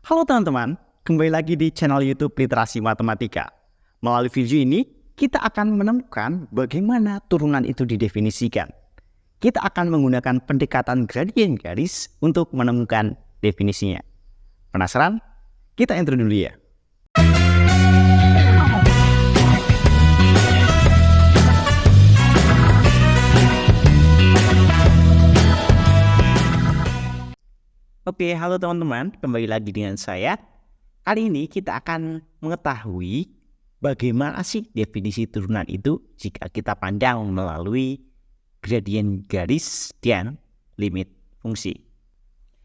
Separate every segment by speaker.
Speaker 1: Halo teman-teman, kembali lagi di channel YouTube Literasi Matematika. Melalui video ini, kita akan menemukan bagaimana turunan itu didefinisikan. Kita akan menggunakan pendekatan gradien garis untuk menemukan definisinya. Penasaran? Kita intro dulu ya. Oke, halo teman-teman, kembali lagi dengan saya. Kali ini kita akan mengetahui bagaimana sih definisi turunan itu jika kita pandang melalui gradien garis dan limit fungsi.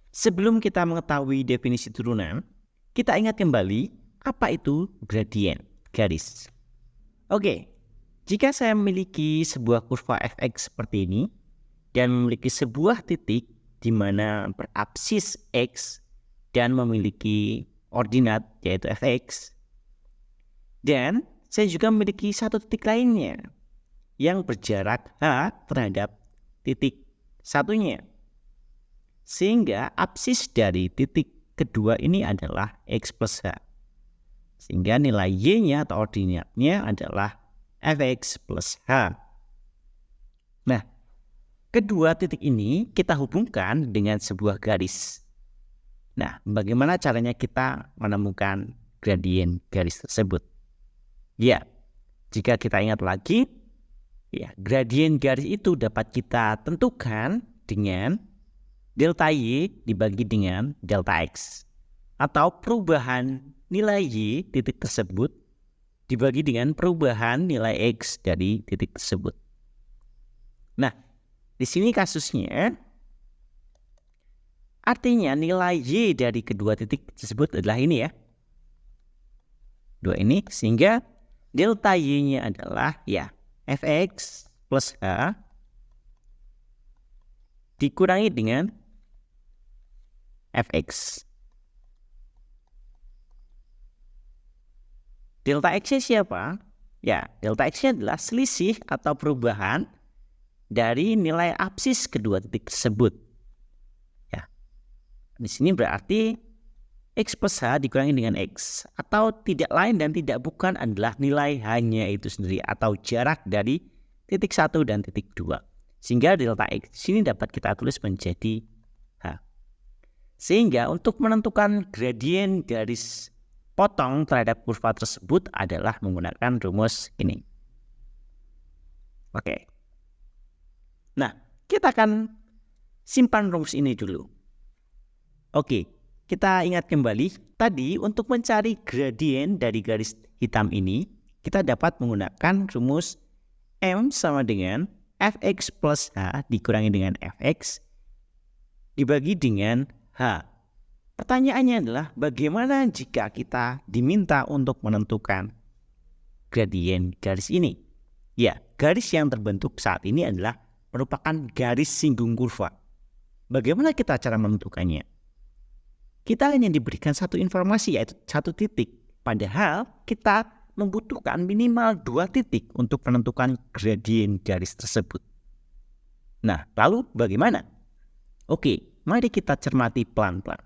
Speaker 1: Sebelum kita mengetahui definisi turunan, kita ingat kembali apa itu gradien garis. Oke, jika saya memiliki sebuah kurva fx seperti ini dan memiliki sebuah titik di mana berabsis x dan memiliki ordinat yaitu fx, dan saya juga memiliki satu titik lainnya yang berjarak h terhadap titik satunya, sehingga absis dari titik kedua ini adalah x plus h, sehingga nilai y-nya atau ordinatnya adalah fx plus h. Nah, kedua titik ini kita hubungkan dengan sebuah garis. Nah, bagaimana caranya kita menemukan gradien garis tersebut? Ya, jika kita ingat lagi, ya, gradien garis itu dapat kita tentukan dengan delta y dibagi dengan delta x, atau perubahan nilai y titik tersebut dibagi dengan perubahan nilai x dari titik tersebut. Nah, di sini kasusnya, artinya nilai y dari kedua titik tersebut adalah ini ya, dua ini, sehingga delta y-nya adalah ya fx plus h dikurangi dengan fx. Delta x-nya siapa? Ya, delta x-nya adalah selisih atau perubahan dari nilai absis kedua titik tersebut. Ya, di sini berarti x plus h dikurangi dengan x, atau tidak lain dan tidak bukan adalah nilai h-nya itu sendiri atau jarak dari titik 1 dan titik 2. Sehingga delta x di sini dapat kita tulis menjadi h. Sehingga untuk menentukan gradien garis potong terhadap kurva tersebut adalah menggunakan rumus ini. Oke. Nah, kita akan simpan rumus ini dulu. Oke, kita ingat kembali tadi untuk mencari gradien dari garis hitam ini, kita dapat menggunakan rumus M sama dengan fx plus h dikurangi dengan fx dibagi dengan h. Pertanyaannya adalah bagaimana jika kita diminta untuk menentukan gradien garis ini? Ya, garis yang terbentuk saat ini adalah merupakan garis singgung kurva. Bagaimana kita cara menentukannya? Kita hanya diberikan satu informasi, yaitu satu titik. Padahal kita membutuhkan minimal 2 titik untuk menentukan gradien garis tersebut. Nah, lalu bagaimana? Oke, mari kita cermati pelan-pelan.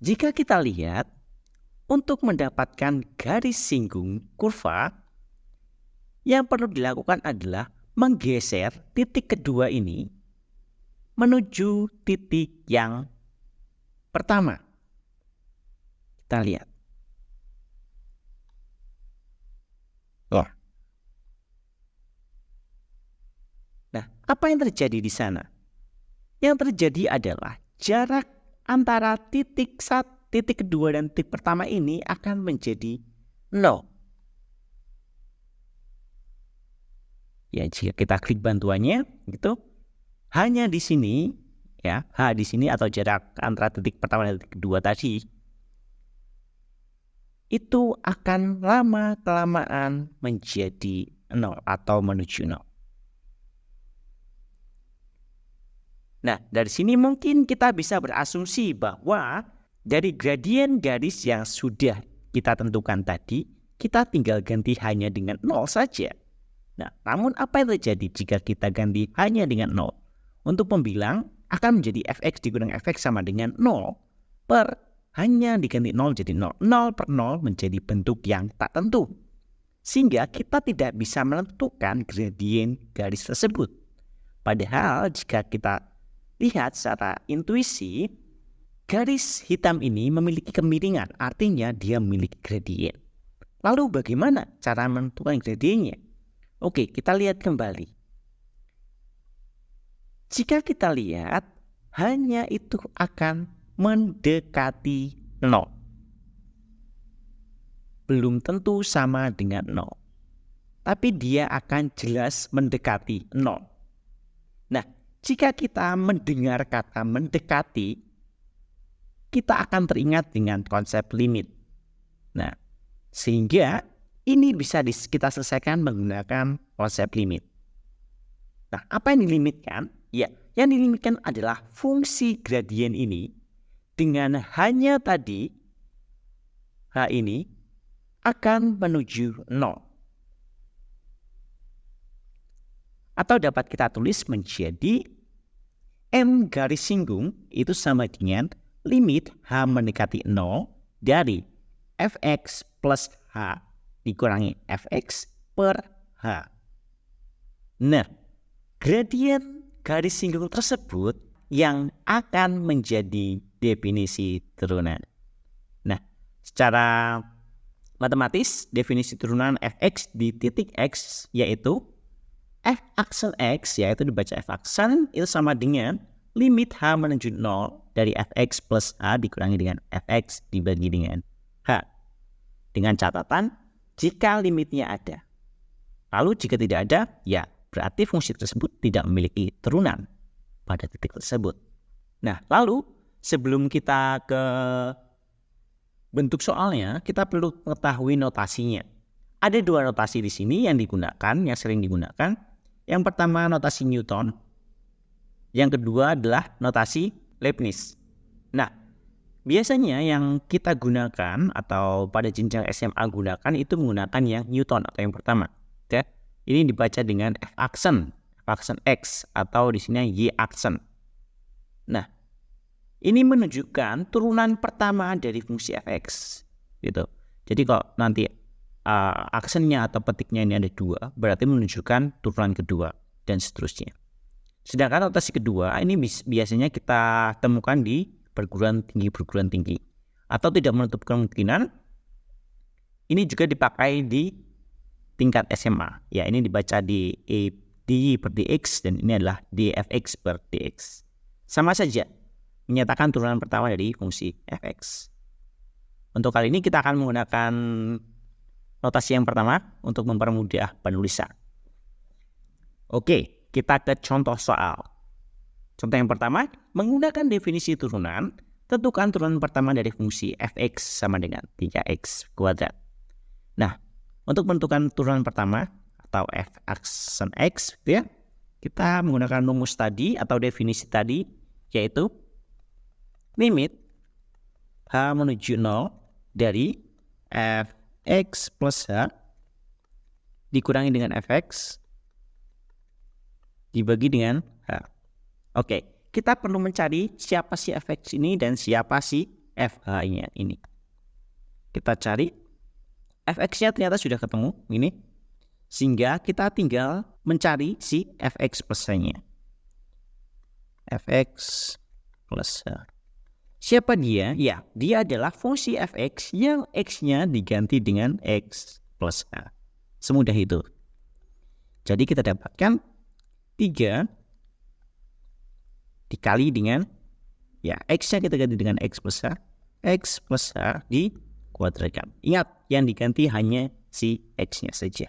Speaker 1: Jika kita lihat, untuk mendapatkan garis singgung kurva, yang perlu dilakukan adalah menggeser titik kedua ini menuju titik yang pertama. Kita lihat. Nah, apa yang terjadi di sana? Yang terjadi adalah jarak antara titik kedua dan titik pertama ini akan menjadi 0. Ya, jika kita klik bantuannya, gitu, hanya di sini, ya, h di sini atau jarak antara titik pertama dan titik kedua tadi, itu akan lama-kelamaan menjadi 0 atau menuju 0. Nah, dari sini mungkin kita bisa berasumsi bahwa dari gradien garis yang sudah kita tentukan tadi, kita tinggal ganti hanya dengan 0 saja. Nah, namun apa yang terjadi jika kita ganti hanya dengan 0? Untuk pembilang akan menjadi fx dikurangi fx sama dengan 0 per hanya diganti 0 jadi 0. 0 per 0 menjadi bentuk yang tak tentu. Sehingga kita tidak bisa menentukan gradien garis tersebut. Padahal jika kita lihat secara intuisi, garis hitam ini memiliki kemiringan, artinya dia memiliki gradien. Lalu bagaimana cara menentukan gradiennya? Oke, kita lihat kembali. Jika kita lihat, hanya itu akan mendekati 0. Belum tentu sama dengan 0. Tapi dia akan jelas mendekati 0. Nah, jika kita mendengar kata mendekati, kita akan teringat dengan konsep limit. Nah, sehingga ini bisa kita selesaikan menggunakan konsep limit. Nah, apa yang dilimitkan? Ya, yang dilimitkan adalah fungsi gradien ini dengan hanya tadi H ini akan menuju 0. Atau dapat kita tulis menjadi M garis singgung itu sama dengan limit H mendekati 0 dari Fx plus H dikurangi Fx per H. Nah, gradien garis singgung tersebut yang akan menjadi definisi turunan. Nah, secara matematis, definisi turunan Fx di titik X yaitu F aksen X, yaitu dibaca F aksen, itu sama dengan limit H menuju 0 dari Fx plus H dikurangi dengan Fx dibagi dengan H. Dengan catatan, jika limitnya ada. Lalu jika tidak ada, ya berarti fungsi tersebut tidak memiliki turunan pada titik tersebut. Nah, lalu sebelum kita ke bentuk soalnya, kita perlu mengetahui notasinya. Ada dua notasi di sini yang digunakan, yang sering digunakan. Yang pertama notasi Newton, yang kedua adalah notasi Leibniz. Nah, biasanya yang kita gunakan atau pada jenjang SMA gunakan itu menggunakan yang Newton atau yang pertama. Ya, ini dibaca dengan F aksen X atau di sini Y aksen. Nah, ini menunjukkan turunan pertama dari fungsi Fx, gitu. Jadi kalau nanti aksennya atau petiknya ini ada 2, berarti menunjukkan turunan kedua dan seterusnya. Sedangkan notasi kedua ini biasanya kita temukan di perguruan tinggi atau tidak menutup kemungkinan ini juga dipakai di tingkat SMA. Ya, ini dibaca di dy per dx dan ini adalah dfx per dx. Sama saja menyatakan turunan pertama dari fungsi fx. Untuk kali ini kita akan menggunakan notasi yang pertama untuk mempermudah penulisan. Oke, kita ke contoh soal. Contoh yang pertama, menggunakan definisi turunan, tentukan turunan pertama dari fungsi fx sama dengan 3x kuadrat. Nah, untuk menentukan turunan pertama atau f aksen x, ya, kita menggunakan rumus tadi atau definisi tadi, yaitu limit h menuju 0 dari Fx plus H dikurangi dengan Fx dibagi dengan H. Oke, kita perlu mencari siapa si Fx ini dan siapa si Fh-nya ini. Kita cari Fx-nya ternyata sudah ketemu ini, sehingga kita tinggal mencari si Fx plus H-nya. Fx plus H. Siapa dia? Ya, dia adalah fungsi fx yang x-nya diganti dengan x plus h. Semudah itu. Jadi kita dapatkan 3 dikali dengan, ya, x-nya kita ganti dengan x plus h dikuadratkan. Ingat, yang diganti hanya si x-nya saja.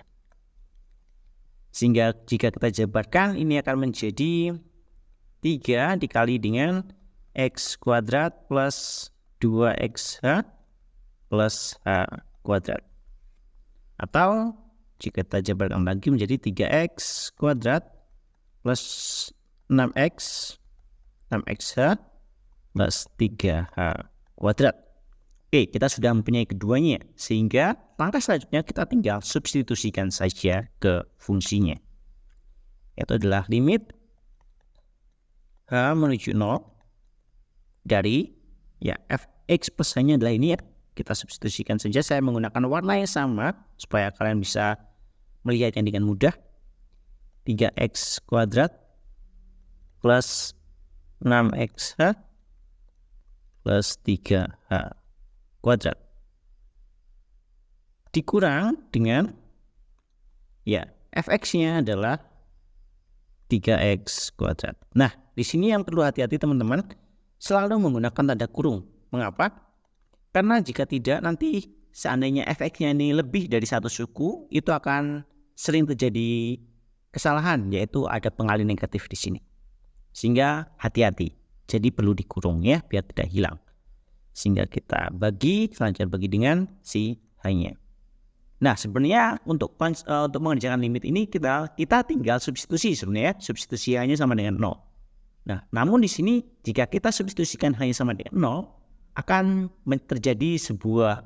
Speaker 1: Sehingga jika kita jabarkan, ini akan menjadi 3 dikali dengan x kuadrat plus 2xh plus h kuadrat. Atau jika kita jabarkan lagi menjadi 3x kuadrat plus 6xh plus 3h kuadrat. Oke, kita sudah mempunyai keduanya, sehingga langkah selanjutnya kita tinggal substitusikan saja ke fungsinya. Itu adalah limit h menuju 0 dari, ya, f X plus H-nya adalah ini ya. Kita substitusikan saja, saya menggunakan warna yang sama supaya kalian bisa melihatnya dengan mudah. 3X kuadrat plus 6XH plus 3H kuadrat dikurang dengan ya fx-nya adalah 3x kuadrat. Nah, di sini yang perlu hati-hati teman-teman, selalu menggunakan tanda kurung. Mengapa? Karena jika tidak, nanti seandainya fx-nya ini lebih dari satu suku, itu akan sering terjadi kesalahan, yaitu ada pengalihan negatif di sini. Sehingga hati-hati, jadi perlu dikurung ya, biar tidak hilang. Sehingga kita selanjutnya bagi dengan si H-nya. Nah, sebenarnya untuk mengerjakan limit ini kita tinggal substitusi sebenarnya, substitusi H-nya sama dengan 0. Nah, namun di sini jika kita substitusikan H-nya sama dengan 0, akan terjadi sebuah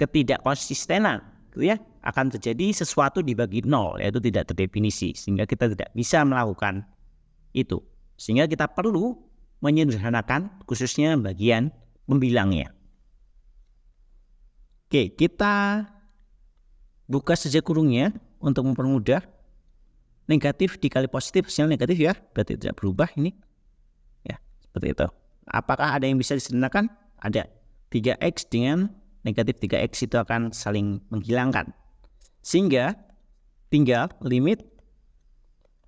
Speaker 1: ketidakkonsistenan, gitu ya. Akan terjadi sesuatu dibagi 0, yaitu tidak terdefinisi, sehingga kita tidak bisa melakukan itu. Sehingga kita perlu menyederhanakan khususnya bagian membilangnya. Oke, kita buka saja kurungnya untuk mempermudah. Negatif dikali positif hasilnya negatif ya, berarti tidak berubah ini. Ya, seperti itu. Apakah ada yang bisa disederhanakan? Ada. 3x dengan negatif 3x itu akan saling menghilangkan. Sehingga tinggal limit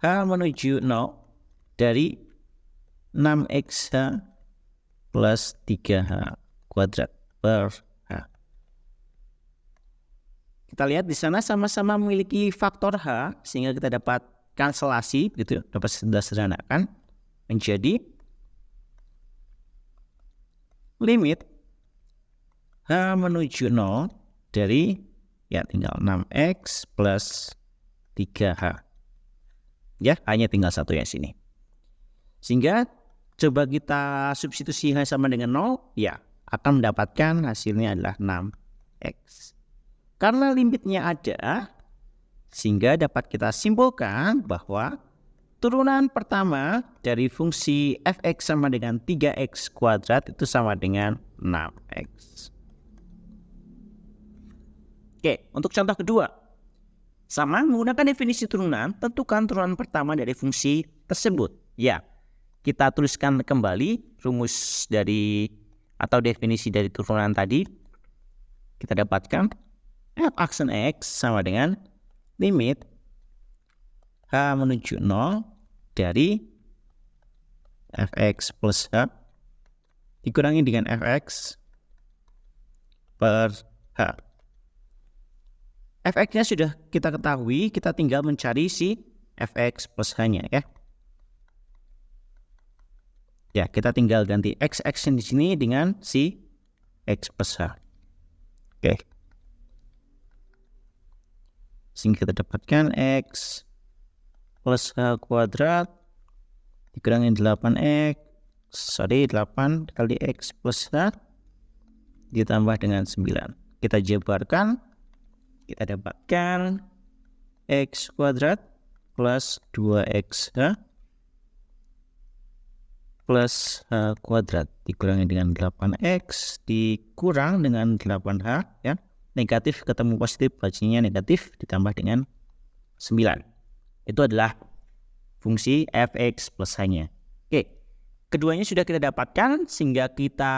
Speaker 1: H menuju 0 dari 6xh plus 3h kuadrat per H. Kita lihat di sana sama-sama memiliki faktor H, sehingga kita dapat kanselasi, gitu, dapat sederhanakan menjadi limit H menuju 0 dari ya tinggal 6x plus 3h. Ya, hanya tinggal satu yang sini. Sehingga coba kita substitusi H sama dengan 0, ya akan mendapatkan hasilnya adalah 6x. Karena limitnya ada, sehingga dapat kita simpulkan bahwa turunan pertama dari fungsi fx sama dengan 3x kuadrat itu sama dengan 6x. Oke, untuk contoh kedua. Sama menggunakan definisi turunan, tentukan turunan pertama dari fungsi tersebut. Ya, kita tuliskan kembali rumus dari atau definisi dari turunan tadi. Kita dapatkan f aksen x sama dengan limit H menuju 0 dari fx plus H dikurangi dengan fx per H. Fx-nya sudah kita ketahui, kita tinggal mencari si fx plus H-nya ya. Ya, kita tinggal ganti x di sini dengan si x plus H. Oke. Sehingga kita dapatkan x plus H kuadrat dikurangi 8 kali x plus H ditambah dengan 9. Kita jabarkan, kita dapatkan x kuadrat plus 2xh plus h kuadrat dikurangi dengan 8x dikurang dengan 8h ya. Negatif ketemu positif, hasilnya negatif ditambah dengan 9. Itu adalah fungsi fx plus h-nya. Oke, keduanya sudah kita dapatkan, sehingga kita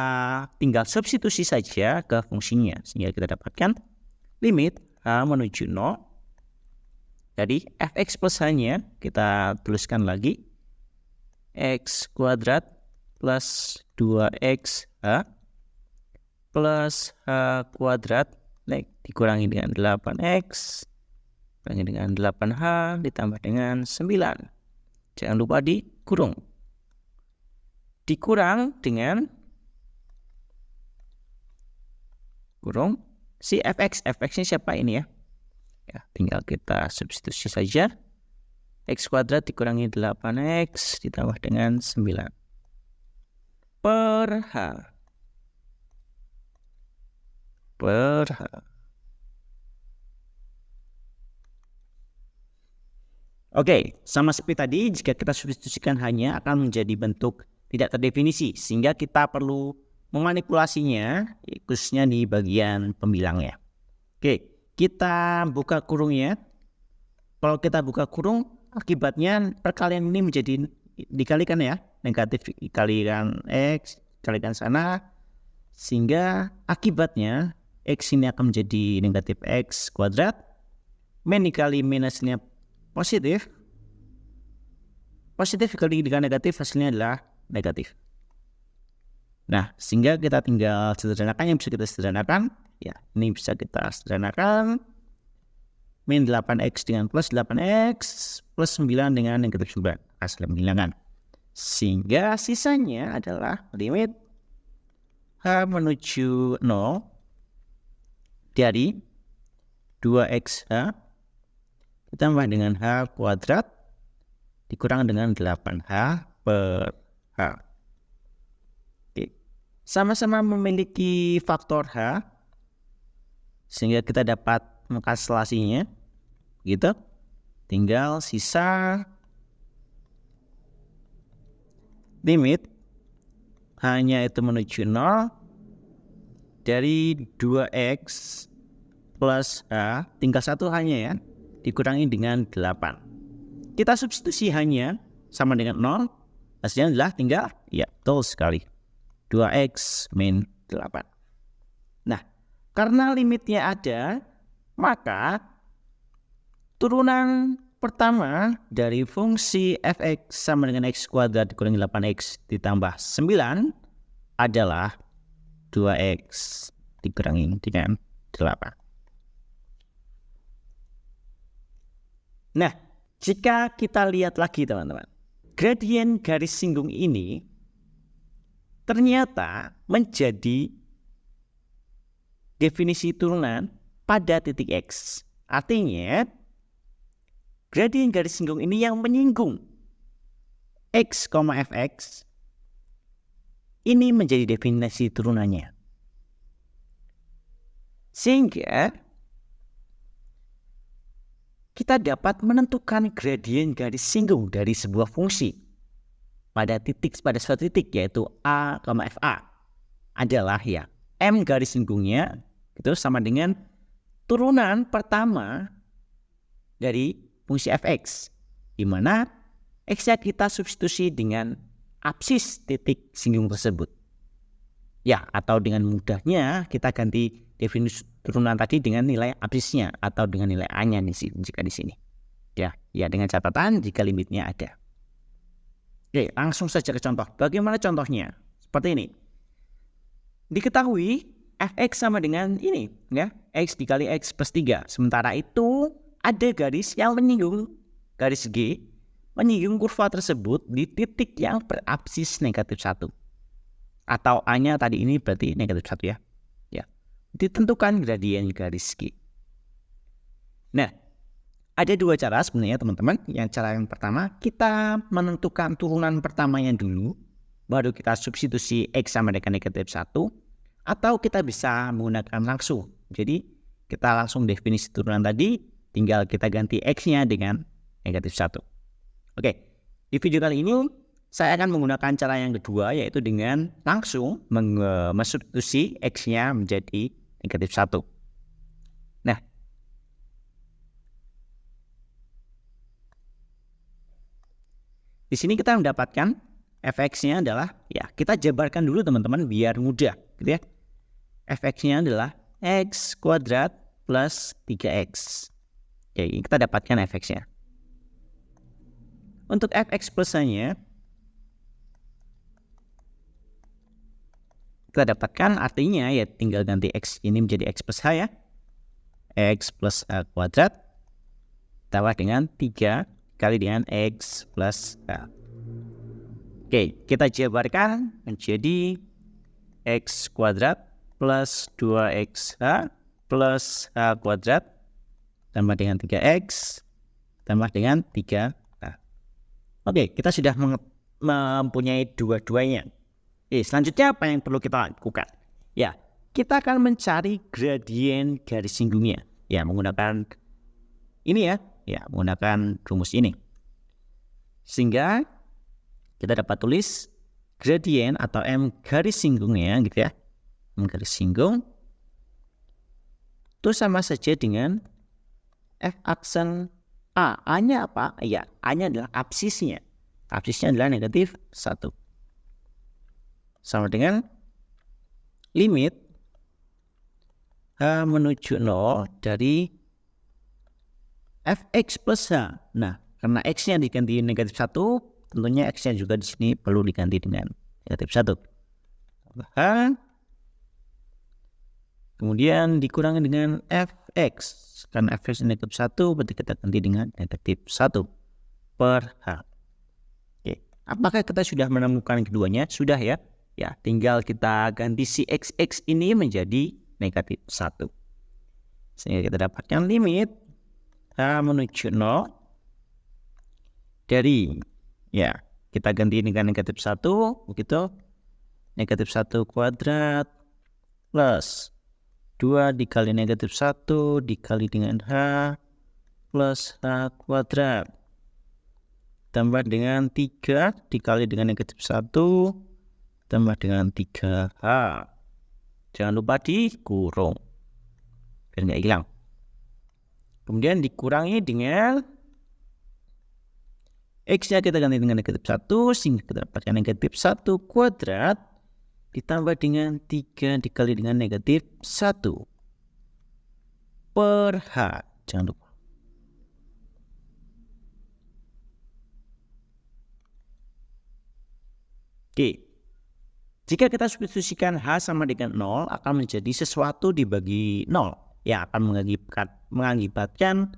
Speaker 1: tinggal substitusi saja ke fungsinya. Sehingga kita dapatkan limit h menuju 0. Jadi fx plus h-nya kita tuliskan lagi. X kuadrat plus 2xh plus h kuadrat dikurangi dengan 8x dikurangi dengan 8h ditambah dengan 9. Jangan lupa dikurung. Dikurang dengan kurung si fx-nya siapa ini ya? Ya, tinggal kita substitusi saja. X kuadrat dikurangi 8x ditambah dengan 9 per h. Oke, sama seperti tadi, jika kita substitusikan hanya akan menjadi bentuk tidak terdefinisi, sehingga kita perlu memanipulasinya khususnya di bagian pembilangnya. Oke, kita buka kurungnya. Kalau kita buka kurung, akibatnya perkalian ini menjadi dikalikan ya, negatif dikalikan X, dikalikan sana, sehingga akibatnya X ini akan menjadi negatif X kuadrat, min dikali minusnya positif dikali dengan negatif, hasilnya adalah negatif. Nah, sehingga kita tinggal sederhanakan yang bisa kita sederhanakan. Ya, ini bisa kita sederhanakan. Min 8X dengan plus 8X plus 9 dengan negatif 9. Hasil penghilangan. Sehingga sisanya adalah limit H menuju 0 dari 2XH ditambah dengan H kuadrat dikurang dengan 8H per H. Sama-sama memiliki faktor H, sehingga kita dapat mengkalkulasinya gitu. Tinggal sisa limit hanya itu menuju 0 dari 2X plus H, tinggal satu hanya ya, dikurangi dengan 8. Kita substitusi hanya sama dengan 0, hasilnya adalah tinggal, ya betul sekali, 2X min 8. Nah, karena limitnya ada, maka turunan pertama dari fungsi fx sama dengan x kuadrat dikurangi 8x ditambah 9 adalah 2x dikurangi dengan 8. Nah, jika kita lihat lagi teman-teman, gradien garis singgung ini ternyata menjadi definisi turunan pada titik X. Artinya, gradien garis singgung ini yang menyinggung X, fx ini menjadi definisi turunannya. Sehingga kita dapat menentukan gradien garis singgung dari sebuah fungsi pada suatu titik, yaitu A, FA adalah ya M garis singgungnya itu sama dengan turunan pertama dari fungsi fx, di mana x-nya kita substitusi dengan apsis titik singgung tersebut. Ya, atau dengan mudahnya kita ganti definisi turunan tadi dengan nilai apsisnya atau dengan nilai A-nya jika di sini. Ya, dengan catatan jika limitnya ada. Oke, langsung saja ke contoh. Bagaimana contohnya? Seperti ini. Diketahui fx sama dengan ini, ya, x dikali x plus 3. Sementara itu ada garis yang menyinggung, garis G, menyinggung kurva tersebut di titik yang berapsis negatif 1. Atau A-nya tadi ini berarti negatif 1 ya. Ya. Ditentukan gradien garis G. Nah, ada dua cara sebenarnya teman-teman. Cara yang pertama, kita menentukan turunan pertamanya dulu, baru kita substitusi X sama dengan negatif 1, atau kita bisa menggunakan langsung. Jadi kita langsung definisi turunan tadi, tinggal kita ganti X-nya dengan negatif 1. Oke, di video kali ini saya akan menggunakan cara yang kedua, yaitu dengan langsung mensubstitusi X-nya menjadi negatif 1. Nah, di sini kita mendapatkan fx-nya adalah, ya kita jabarkan dulu teman-teman biar mudah gitu ya. Fx-nya adalah x kuadrat plus 3x. Jadi kita dapatkan fx-nya. Untuk fx plus-nya kita dapatkan, artinya ya tinggal ganti x ini menjadi x plus h ya. X plus h kuadrat tambah dengan 3 kali dengan X plus H. Oke, kita jabarkan menjadi X kuadrat plus 2XH plus H kuadrat tambah dengan 3X tambah dengan 3H. Oke, kita sudah mempunyai dua-duanya. Selanjutnya apa yang perlu kita lakukan? Ya, kita akan mencari gradien garis singgungnya. Ya, menggunakan ini ya, menggunakan rumus ini. Sehingga kita dapat tulis gradient atau M garis singgungnya gitu ya, M garis singgung itu sama saja dengan F aksen A. A-nya apa? Ya, A-nya adalah absisnya. Absisnya adalah negatif 1. Sama dengan limit H menuju 0 dari Fx plus H. Nah, karena X-nya diganti negatif 1, tentunya X-nya juga di sini perlu diganti dengan negatif 1. H kemudian dikurangi dengan Fx. Karena Fx negatif 1, berarti kita ganti dengan negatif 1 per H. Oke. Apakah kita sudah menemukan keduanya? Sudah ya. Ya, tinggal kita ganti si Xx ini menjadi negatif 1. Sehingga kita dapatkan limit H menuju 0 dari, ya, kita ganti dengan negatif 1, begitu. Negatif 1 kuadrat plus 2 dikali negatif 1 dikali dengan H plus H kuadrat tambah dengan 3 dikali dengan negatif 1 tambah dengan 3H. Jangan lupa dikurung biar nggak hilang. Kemudian dikurangi dengan X-nya kita ganti dengan negatif 1 sehingga kita dapatkan negatif 1 kuadrat ditambah dengan 3 dikali dengan negatif 1 per H. Jangan lupa. Oke. Jika kita substitusikan H sama dengan 0 akan menjadi sesuatu dibagi 0 yang akan mengakibatkan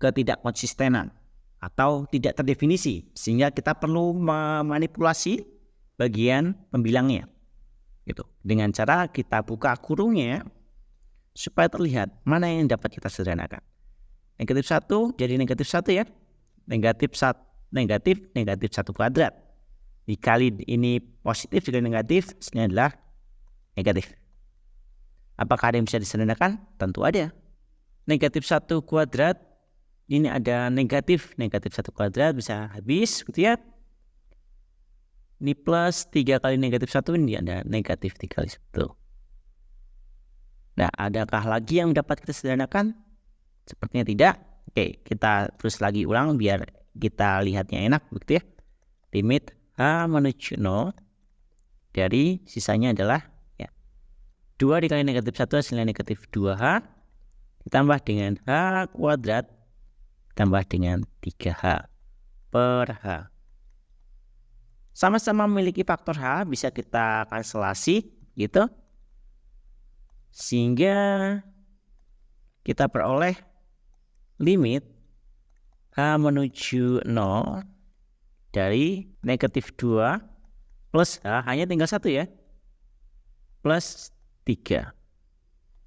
Speaker 1: ketidakkonsistenan atau tidak terdefinisi, sehingga kita perlu memanipulasi bagian pembilangnya. Gitu. Dengan cara kita buka kurungnya supaya terlihat mana yang dapat kita sederhanakan. Negatif 1 jadi negatif 1 ya. Negatif 1 kuadrat. Dikali ini positif dengan negatif, ini adalah negatif. Apakah ada yang bisa disederhanakan? Tentu ada. Negatif 1 kuadrat, ini ada negatif 1 kuadrat bisa habis gitu ya. Ini plus 3 kali negatif 1, ini ada negatif 3 kali 1. Nah, adakah lagi yang dapat kita sederhanakan? Sepertinya tidak. Oke, kita terus lagi ulang biar kita lihatnya enak begitu ya. Limit H menuju 0 dari sisanya adalah ya, 2 dikali negatif 1 hasilnya negatif 2H ditambah dengan H kuadrat ditambah dengan 3H per H. Sama-sama memiliki faktor H, bisa kita kanselasi gitu. Sehingga kita peroleh limit H menuju 0 dari negatif 2 plus H, hanya tinggal 1 ya, plus 3.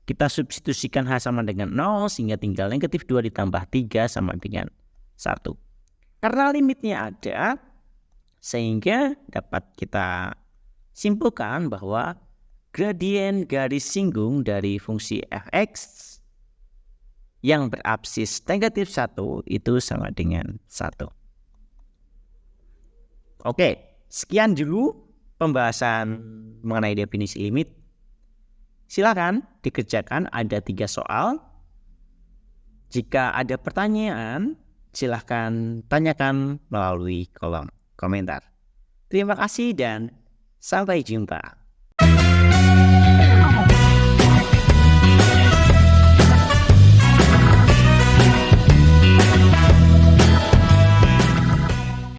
Speaker 1: Kita substitusikan H sama dengan 0 sehingga tinggal negatif 2 ditambah 3 sama dengan 1. Karena limitnya ada, sehingga dapat kita simpulkan bahwa gradien garis singgung dari fungsi fx yang berabsis negatif 1 itu sama dengan 1. Oke, sekian dulu pembahasan mengenai definisi limit. Silakan dikerjakan, ada 3 soal. Jika ada pertanyaan, silakan tanyakan melalui kolom komentar. Terima kasih dan sampai jumpa.